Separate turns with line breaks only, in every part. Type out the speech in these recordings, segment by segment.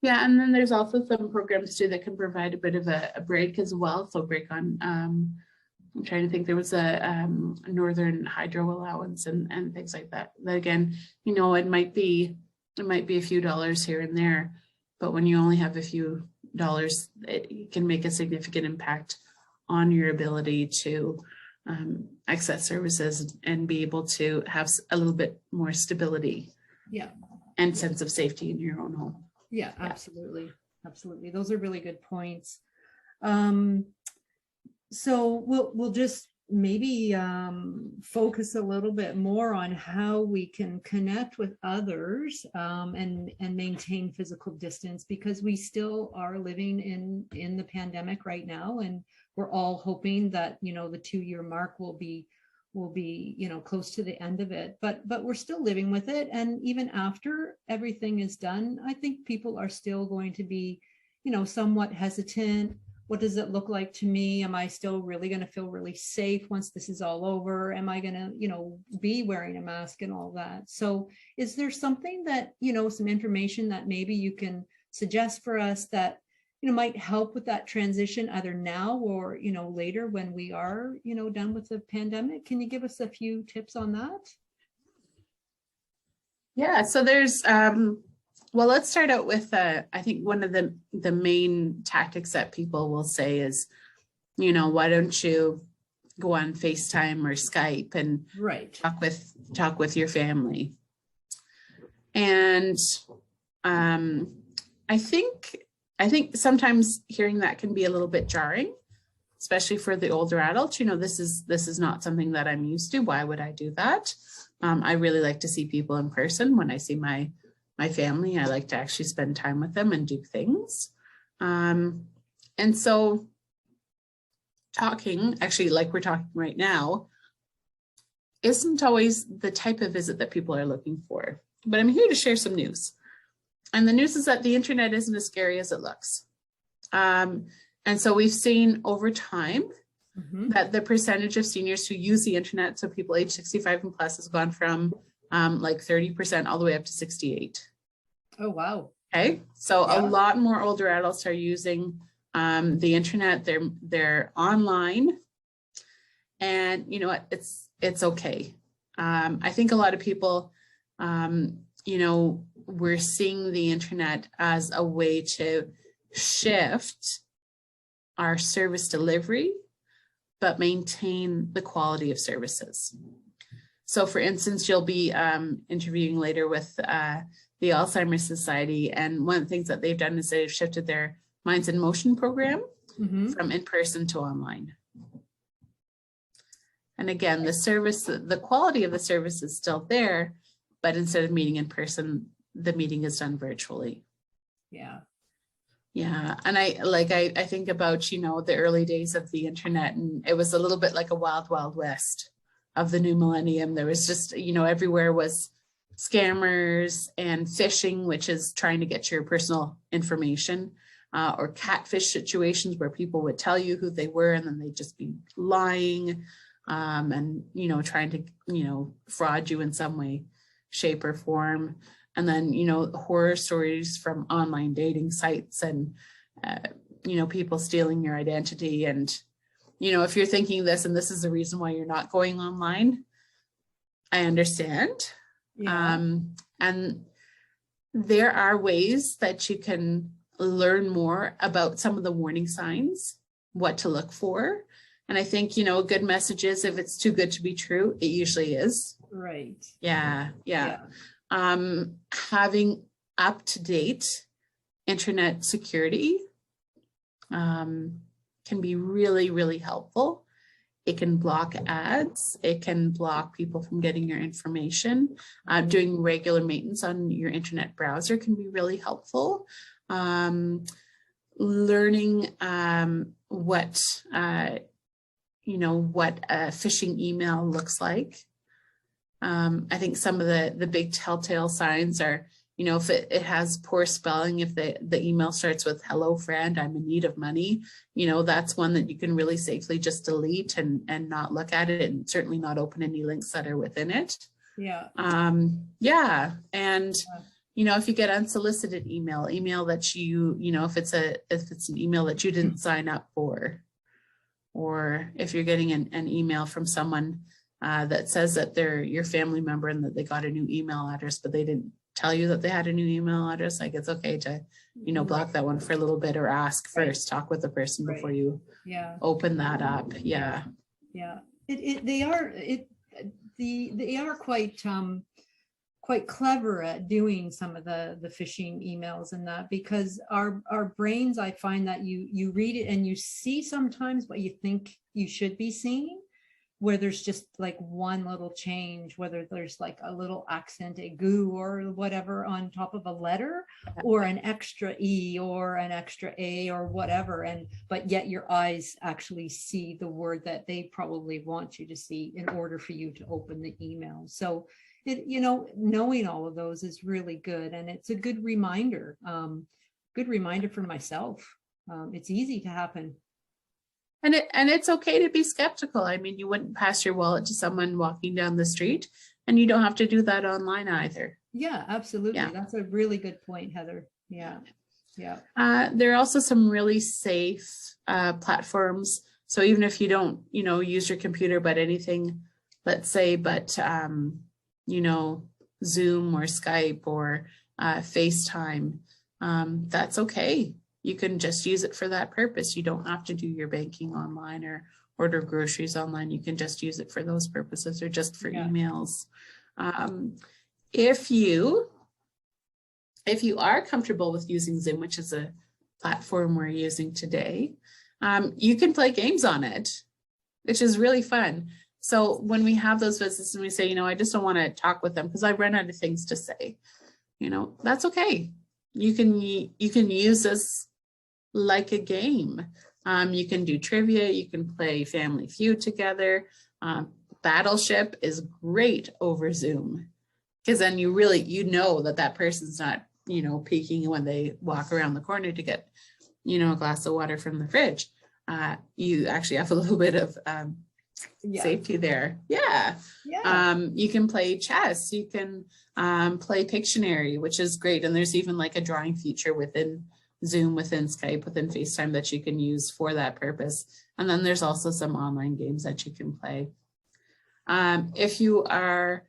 Yeah, and then there's also some programs too that can provide a bit of a break as well. So break on, I'm trying to think, there was a Northern Hydro allowance and things like that. But again, you know, it might be a few dollars here and there, but when you only have a few dollars, it can make a significant impact on your ability to access services and be able to have a little bit more stability.
Yeah.
And sense of safety in your own home.
Yeah, absolutely. Absolutely. Those are really good points. So we'll just maybe focus a little bit more on how we can connect with others and maintain physical distance, because we still are living in the pandemic right now, and we're all hoping that, you know, the 2-year mark will be, you know, close to the end of it, but we're still living with it. And even after everything is done, I think people are still going to be, you know, somewhat hesitant. What does it look like to me? Am I still really going to feel really safe once this is all over? Am I going to, you know, be wearing a mask and all that? So is there something that, you know, some information that maybe you can suggest for us that, you know, might help with that transition either now or, you know, later when we are, you know, done with the pandemic? Can you give us a few tips on that?
Yeah, so there's, well, let's start out with, I think one of the main tactics that people will say is, you know, why don't you go on FaceTime or Skype and talk with your family? And I think sometimes hearing that can be a little bit jarring, especially for the older adults. You know, this is not something that I'm used to. Why would I do that? I really like to see people in person. When I see my family, I like to actually spend time with them and do things. And so talking, actually, like we're talking right now, isn't always the type of visit that people are looking for. But I'm here to share some news. And the news is that the internet isn't as scary as it looks. And so we've seen over time that the percentage of seniors who use the internet, so people age 65 and plus, has gone from like 30% all the way up to 68%.
Oh, wow.
Okay, so a lot more older adults are using the internet. They're online, and you know what, it's okay. I think a lot of people, you know, we're seeing the internet as a way to shift our service delivery, but maintain the quality of services. So for instance, you'll be interviewing later with the Alzheimer's Society, and one of the things that they've done is they've shifted their Minds in Motion program from in-person to online. And again, the quality of the service is still there, but instead of meeting in person, the meeting is done virtually. Yeah. Yeah. And I think about, you know, the early days of the internet, and it was a little bit like a wild, wild west of the new millennium. There was just, you know, everywhere was scammers and phishing, which is trying to get your personal information, or catfish situations where people would tell you who they were and then they'd just be lying, and, you know, trying to, you know, fraud you in some way, shape or form. And then, you know, horror stories from online dating sites and, you know, people stealing your identity. And, you know, if you're thinking this and this is the reason why you're not going online, I understand. And there are ways that you can learn more about some of the warning signs, what to look for. And I think, you know, a good message is, if it's too good to be true, it usually is.
Right.
Yeah. Having up-to-date internet security can be really, really helpful. It can block ads. It can block people from getting your information. Doing regular maintenance on your internet browser can be really helpful. Learning what a phishing email looks like. I think some of the big telltale signs are, you know, if it has poor spelling, if the email starts with "Hello friend, I'm in need of money," you know, that's one that you can really safely just delete and not look at it, and certainly not open any links that are within it. And if you get unsolicited email that if it's an email that you didn't sign up for, or if you're getting an email from someone that says that they're your family member and that they got a new email address, but they didn't tell you that they had a new email address, like it's okay to, block that one for a little bit, or ask first, talk with the person before you open that up. Yeah.
They are quite clever at doing some of the phishing emails and that, because our brains, I find that you read it and you see sometimes what you think you should be seeing, where there's just like one little change, whether there's like a little accent, a goo or whatever on top of a letter, or an extra E or an extra A or whatever. But yet your eyes actually see the word that they probably want you to see in order for you to open the email. So knowing all of those is really good. And it's a good reminder for myself. It's easy to happen.
And it's okay to be skeptical. I mean, you wouldn't pass your wallet to someone walking down the street, and you don't have to do that online either.
Yeah, absolutely. Yeah. That's a really good point, Heather. Yeah.
There are also some really safe platforms. So even if you don't, use your computer, but anything, let's say, Zoom or Skype or FaceTime, that's okay. You can just use it for that purpose. You don't have to do your banking online or order groceries online. You can just use it for those purposes, or just for emails. If you are comfortable with using Zoom, which is a platform we're using today, you can play games on it, which is really fun. So when we have those visits and we say, I just don't want to talk with them because I run out of things to say, that's okay. You can use this like a game. You can do trivia, you can play Family Feud together. Battleship is great over Zoom, because then you know that person's not, peeking when they walk around the corner to get, a glass of water from the fridge. You actually have a little bit of safety there. You can play chess, you can play Pictionary, which is great. And there's even like a drawing feature within Zoom, within Skype, within FaceTime that you can use for that purpose. And then there's also some online games that you can play. If you are,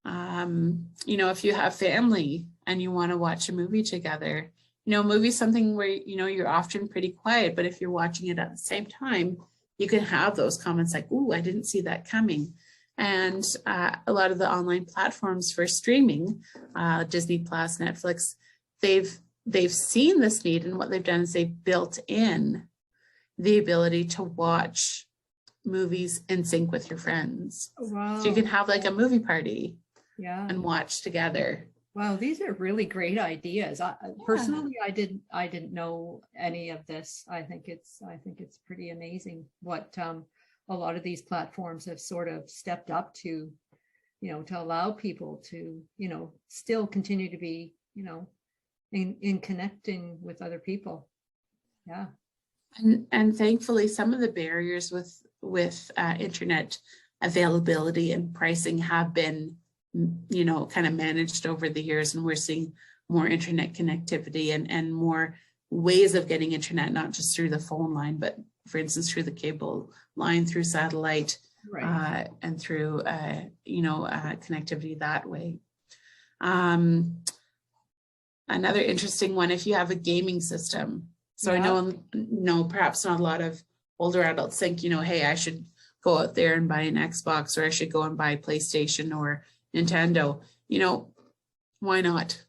if you have family and you want to watch a movie together, movie's something where, you're often pretty quiet, but if you're watching it at the same time, you can have those comments like, "Ooh, I didn't see that coming." And a lot of the online platforms for streaming, Disney Plus, Netflix, they've seen this need, and what they've done is they've built in the ability to watch movies in sync with your friends.
Wow.
So you can have like a movie party and watch together.
Wow, these are really great ideas. Personally, I didn't know any of this. I think it's pretty amazing what a lot of these platforms have sort of stepped up to, to allow people to, still continue to be, in connecting with other people. Yeah.
And thankfully, some of the barriers with internet availability and pricing have been, kind of managed over the years, and we're seeing more internet connectivity and more ways of getting internet, not just through the phone line, but for instance, through the cable line, through satellite, and through, connectivity that way. Another interesting one, if you have a gaming system. So I know, perhaps not a lot of older adults think, hey, I should go out there and buy an Xbox, or I should go and buy a PlayStation or Nintendo. Why not?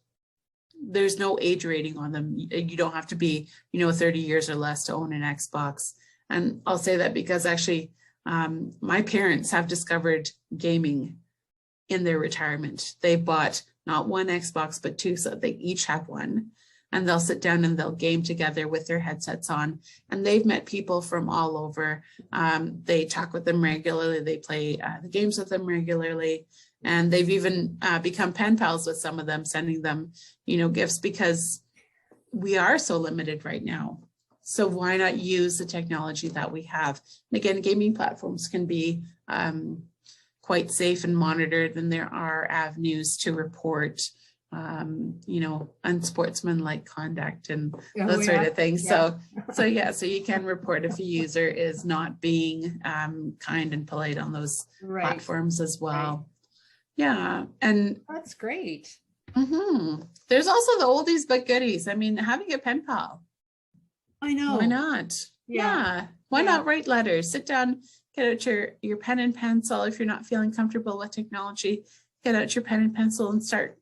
There's no age rating on them. You don't have to be, 30 years or less to own an Xbox. And I'll say that because actually, my parents have discovered gaming in their retirement. They bought not one Xbox, but two, so they each have one. And they'll sit down and they'll game together with their headsets on. And they've met people from all over. They talk with them regularly. They play the games with them regularly. And they've even become pen pals with some of them, sending them, gifts, because we are so limited right now. So why not use the technology that we have? And again, gaming platforms can be quite safe and monitored, and there are avenues to report unsportsmanlike conduct and
Oh,
those sort
yeah.
of things.
Yeah.
So you can report if a user is not being kind and polite on those
Right.
platforms as well.
Right.
Yeah, and
That's great.
There's also the oldies but goodies. I mean, having a pen pal.
I know.
Why not? Yeah. Why not write letters? Sit down, get out your pen and pencil. If you're not feeling comfortable with technology, get out your pen and pencil and start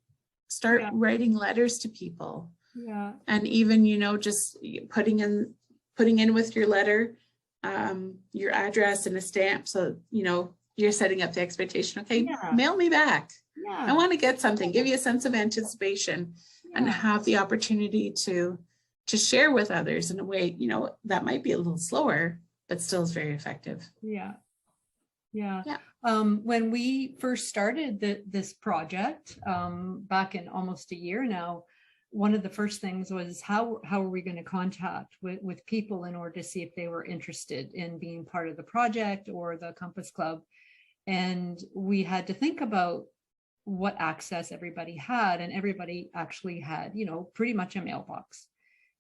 writing letters to people.
Yeah.
And even, just putting in with your letter, your address and a stamp. So, you're setting up the expectation. Okay, mail me back. Yeah. I want to get something, give you a sense of anticipation and have the opportunity to share with others in a way, that might be a little slower, but still is very effective.
Yeah. When we first started this project back in almost a year now, one of the first things was how are we going to contact with people in order to see if they were interested in being part of the project or the Compass Club. And we had to think about what access everybody had, and everybody actually had, pretty much a mailbox.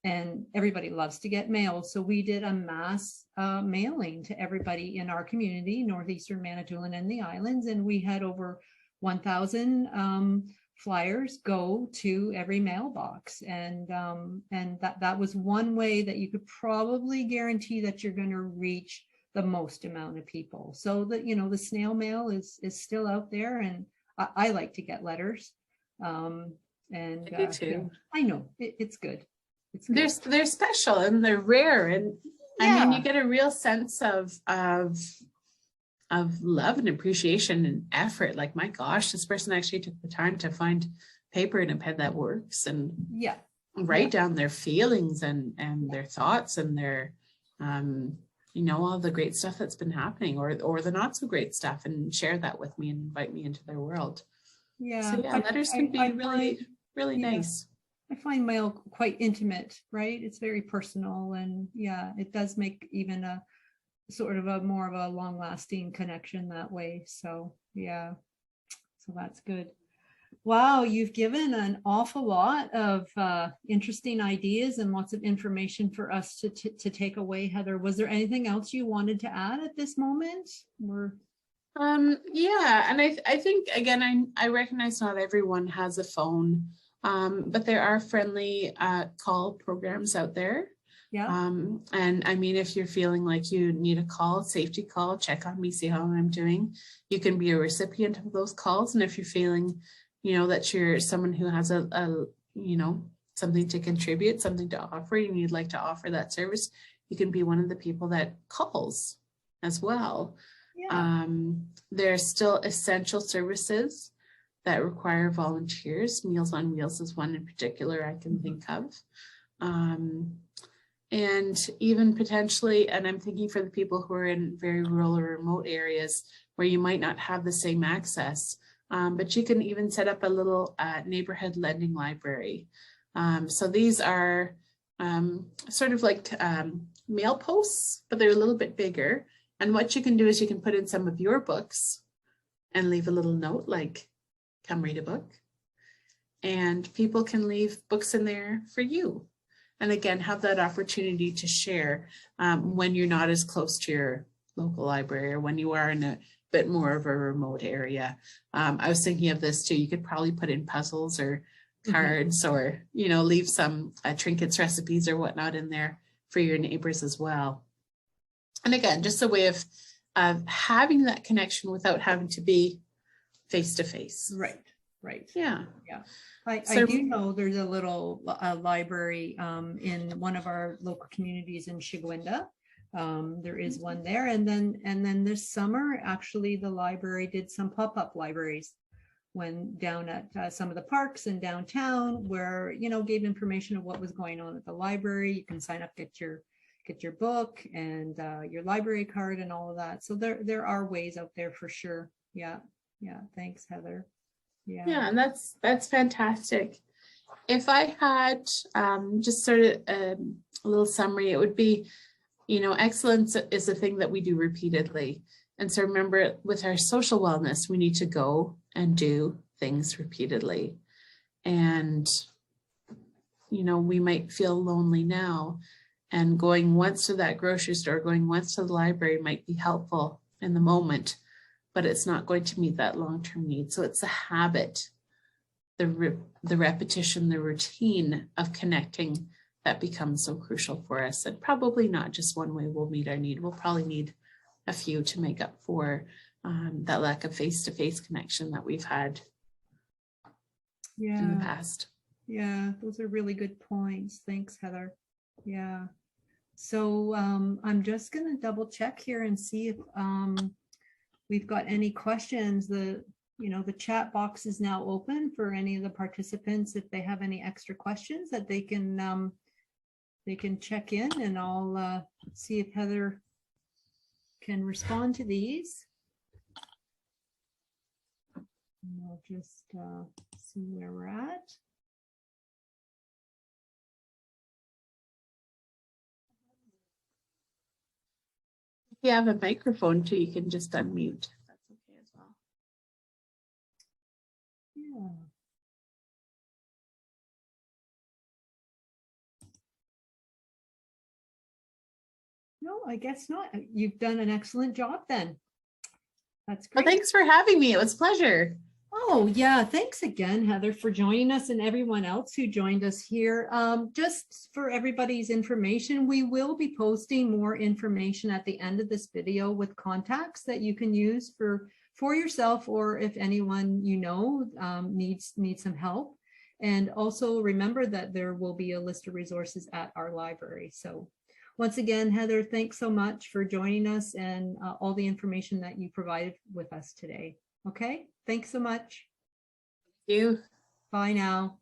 And everybody loves to get mail. So we did a mass mailing to everybody in our community, Northeastern Manitoulin and the islands. And we had over 1,000 flyers go to every mailbox. And that was one way that you could probably guarantee that you're going to reach the most amount of people. So that, the snail mail is still out there. And I like to get letters. And I do too. I know it's good.
They're special and they're rare, and I mean, you get a real sense of love and appreciation and effort. Like, my gosh, this person actually took the time to find paper and a pen that works and write down their feelings and their thoughts and their all the great stuff that's been happening or the not so great stuff, and share that with me and invite me into their world. Letters can be really nice.
I find mail quite intimate, right? It's very personal, and it does make even a sort of a more of a long-lasting connection that way. So so that's good. Wow, you've given an awful lot of interesting ideas and lots of information for us to take away, Heather. Was there anything else you wanted to add at this moment?
And I think, again, I recognize not everyone has a phone. But there are friendly call programs out there. And I mean, if you're feeling like you need a call, safety call, check on me, see how I'm doing. You can be a recipient of those calls. And if you're feeling, that you're someone who has a something to contribute, something to offer, and you'd like to offer that service, you can be one of the people that calls as well. There are still essential services that require volunteers. Meals on Wheels is one in particular I can think of. And even potentially, and I'm thinking for the people who are in very rural or remote areas where you might not have the same access, but you can even set up a little neighborhood lending library. So these are sort of like mail posts, but they're a little bit bigger. And what you can do is you can put in some of your books and leave a little note like, come read a book, and people can leave books in there for you. And again, have that opportunity to share when you're not as close to your local library or when you are in a bit more of a remote area. I was thinking of this too. You could probably put in puzzles or cards or, leave some trinkets, recipes or whatnot in there for your neighbors as well. And again, just a way of having that connection without having to be face-to-face.
Right.
Yeah.
I do know there's a little library in one of our local communities in Shigwinda. There is one there, and then this summer, actually, the library did some pop-up libraries when down at some of the parks in downtown, where gave information of what was going on at the library. You can sign up, get your book and your library card and all of that. So there are ways out there for sure. Thanks, Heather.
And that's fantastic. If I had just sort of a little summary, it would be, excellence is a thing that we do repeatedly. And so remember, with our social wellness, we need to go and do things repeatedly. And, you know, we might feel lonely now, and going once to that grocery store, going once to the library might be helpful in the moment, but it's not going to meet that long-term need. So it's a habit, the repetition, the routine of connecting that becomes so crucial for us. And probably not just one way will meet our need. We'll probably need a few to make up for that lack of face-to-face connection that we've had in the past.
Yeah, those are really good points. Thanks, Heather. Yeah. So I'm just going to double check here and see if we've got any questions. The chat box is now open for any of the participants. If they have any extra questions that they can check in, and I'll see if Heather can respond to these. And I'll just see where we're at.
If you have a microphone too, you can just unmute. That's okay as well.
Yeah. No, I guess not. You've done an excellent job then. That's great.
Well, thanks for having me. It was a pleasure.
Oh, yeah. Thanks again, Heather, for joining us, and everyone else who joined us here. Just for everybody's information, we will be posting more information at the end of this video with contacts that you can use for yourself, or if anyone you know needs some help. And also remember that there will be a list of resources at our library. So once again, Heather, thanks so much for joining us and all the information that you provided with us today. Okay, thanks so much.
Thank you.
Bye now.